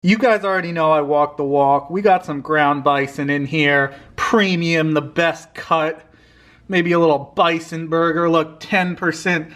You guys already know I walk the walk. We got some ground bison in here. Premium, the best cut. Maybe a little bison burger. Look, 10%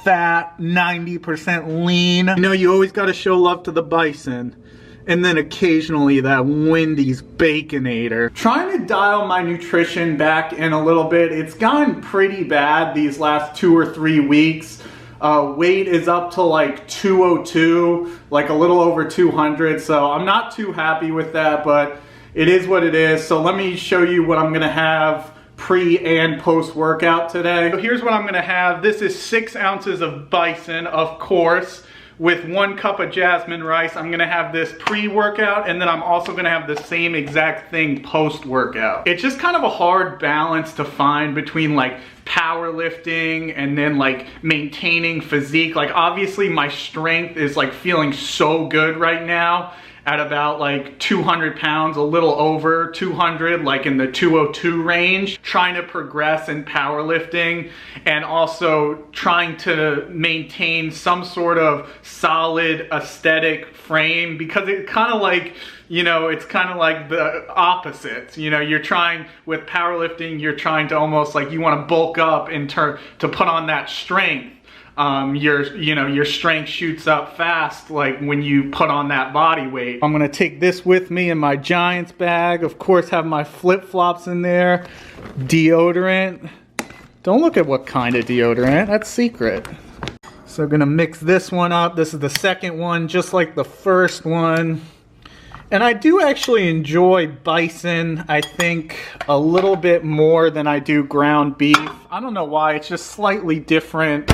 fat, 90% lean. You know, you always got to show love to the bison. And then occasionally that Wendy's Baconator. Trying to dial my nutrition back in a little bit. It's gotten pretty bad these last 2 or 3 weeks. Weight is up to like 202, like a little over 200, so I'm not too happy with that, but it is what it is. So let me show you what I'm gonna have pre and post workout today. So here's what I'm gonna have. This is 6 ounces of bison, of course, with 1 cup of jasmine rice. I'm gonna have this pre-workout, and then I'm also gonna have the same exact thing post-workout. It's just kind of a hard balance to find between like powerlifting and then like maintaining physique. Like obviously my strength is like feeling so good right now at about like 200 pounds, a little over 200, like in the 202 range, trying to progress in powerlifting and also trying to maintain some sort of solid aesthetic frame, because it kind of like, you know, it's kind of like the opposite. You know, you're trying, with powerlifting, you're trying to almost like, you want to bulk up in turn to put on that strength. Your strength shoots up fast like when you put on that body weight. I'm gonna take this with me in my Giants bag. Of course, have my flip-flops in there. Deodorant. Don't look at what kind of deodorant, that's secret. So gonna mix this one up. This is the second one, just like the first one. And I do actually enjoy bison, I think, a little bit more than I do ground beef. I don't know why, it's just slightly different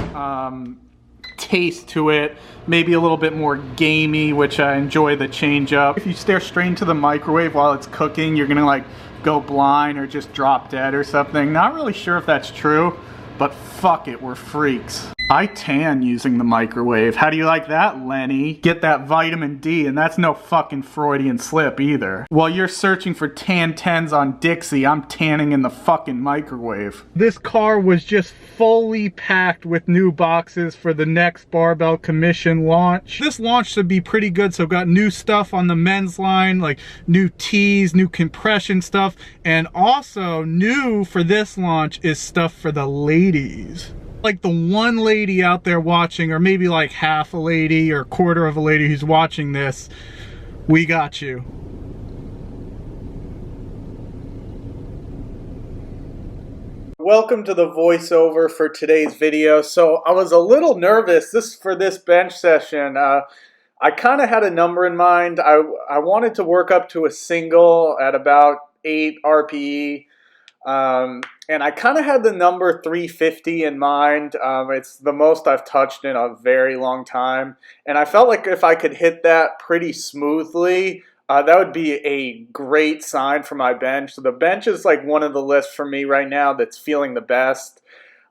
taste to it. Maybe a little bit more gamey, which I enjoy the change up. If you stare straight into the microwave while it's cooking, you're gonna like go blind or just drop dead or something. Not really sure if that's true, but fuck it, we're freaks. I tan using the microwave. How do you like that, Lenny? Get that vitamin D, and that's no fucking Freudian slip either. While you're searching for tan 10s on Dixie, I'm tanning in the fucking microwave. This car was just fully packed with new boxes for the next barbell commission launch. This launch should be pretty good, so got new stuff on the men's line, like new tees, new compression stuff, and also new for this launch is stuff for the ladies. Like the one lady out there watching, or maybe like half a lady or a quarter of a lady who's watching this, we got you. Welcome to the voiceover for today's video. So I was a little nervous for this bench session. I kind of had a number in mind. I wanted to work up to a single at about 8 RPE. And I kind of had the number 350 in mind. It's the most I've touched in a very long time. And I felt like if I could hit that pretty smoothly, that would be a great sign for my bench. So the bench is like one of the lists for me right now that's feeling the best.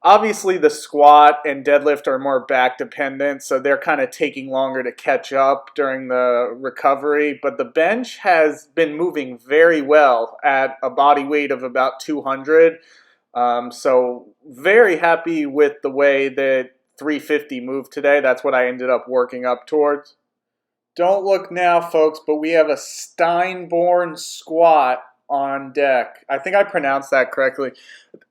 Obviously the squat and deadlift are more back dependent, so they're kind of taking longer to catch up during the recovery. But the bench has been moving very well at a body weight of about 200. So very happy with the way that 350 moved today. That's what I ended up working up towards. Don't look now, folks, but we have a Steinborn squat on deck. I think I pronounced that correctly.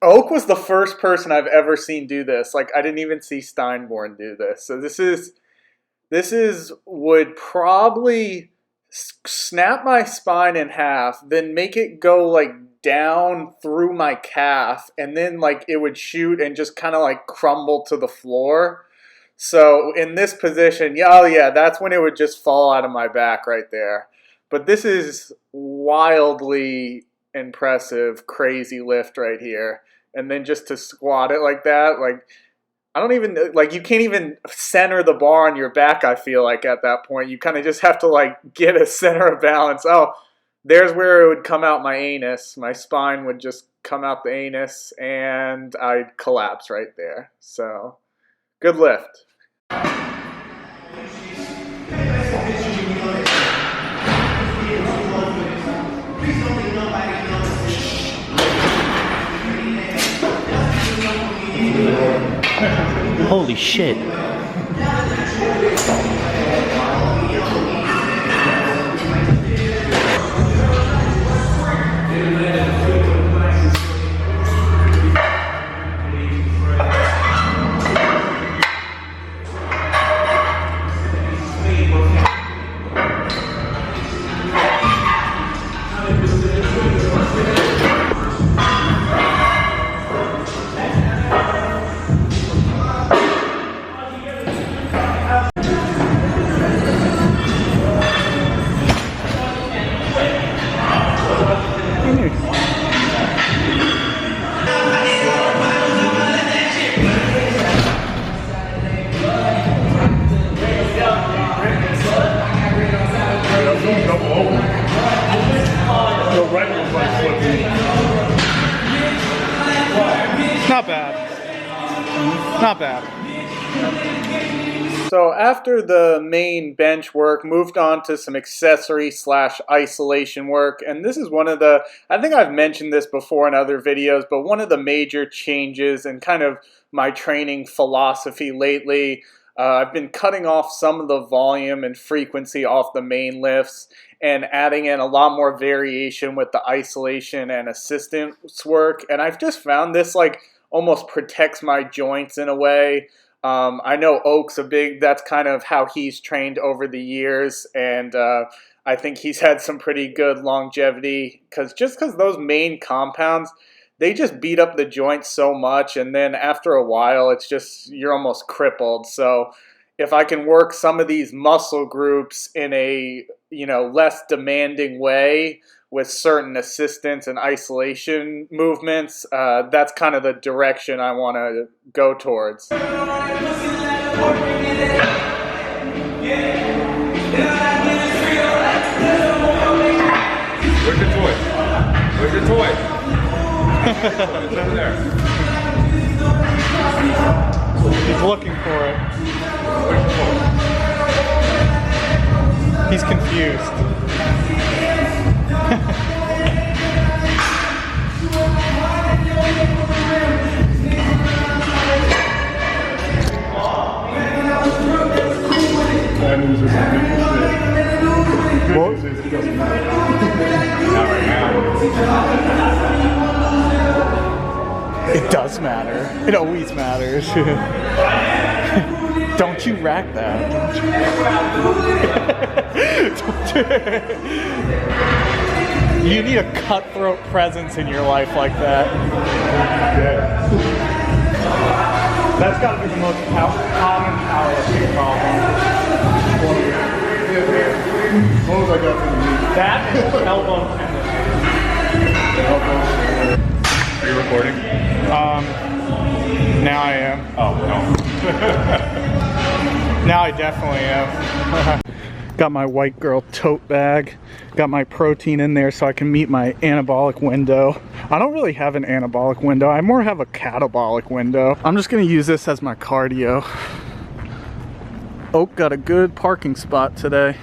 Oak was the first person I've ever seen do this. Like, I didn't even see Steinborn do this. So this would probably snap my spine in half, then make it go like down through my calf, and then like it would shoot and just kind of like crumble to the floor. So in this position, oh yeah, that's when it would just fall out of my back right there. But this is wildly impressive, crazy lift right here. And then just to squat it like that, like, I don't even, like, you can't even center the bar on your back, I feel like, at that point. You kind of just have to, like, get a center of balance. Oh, there's where it would come out my anus. My spine would just come out the anus, and I'd collapse right there. So, good lift. Holy shit. Go right with the front foot. Not bad. Not bad. So after the main bench work, moved on to some accessory / isolation work. And this is one of the, I think I've mentioned this before in other videos, but one of the major changes in kind of my training philosophy lately. I've been cutting off some of the volume and frequency off the main lifts and adding in a lot more variation with the isolation and assistance work. And I've just found this like almost protects my joints in a way. I know Oak's that's kind of how he's trained over the years, and I think he's had some pretty good longevity because those main compounds, they just beat up the joints so much, and then after a while, it's just, you're almost crippled. So if I can work some of these muscle groups in a, less demanding way with certain assistance and isolation movements, that's kind of the direction I want to go towards. Where's your toy? Where's your toy? It's over there. He's looking for it. He's confused. What? It doesn't matter. Not right now. It does matter. It always matters. Don't you rack that. You need a cutthroat presence in your life like that. Yeah. That's got to be the most common powerlifting problem. What was I got from you? That is elbow tendon. Are you recording? Now I am. Oh, no. Now I definitely am. Got my white girl tote bag. Got my protein in there so I can meet my anabolic window. I don't really have an anabolic window. I more have a catabolic window. I'm just gonna use this as my cardio. Oak got a good parking spot today.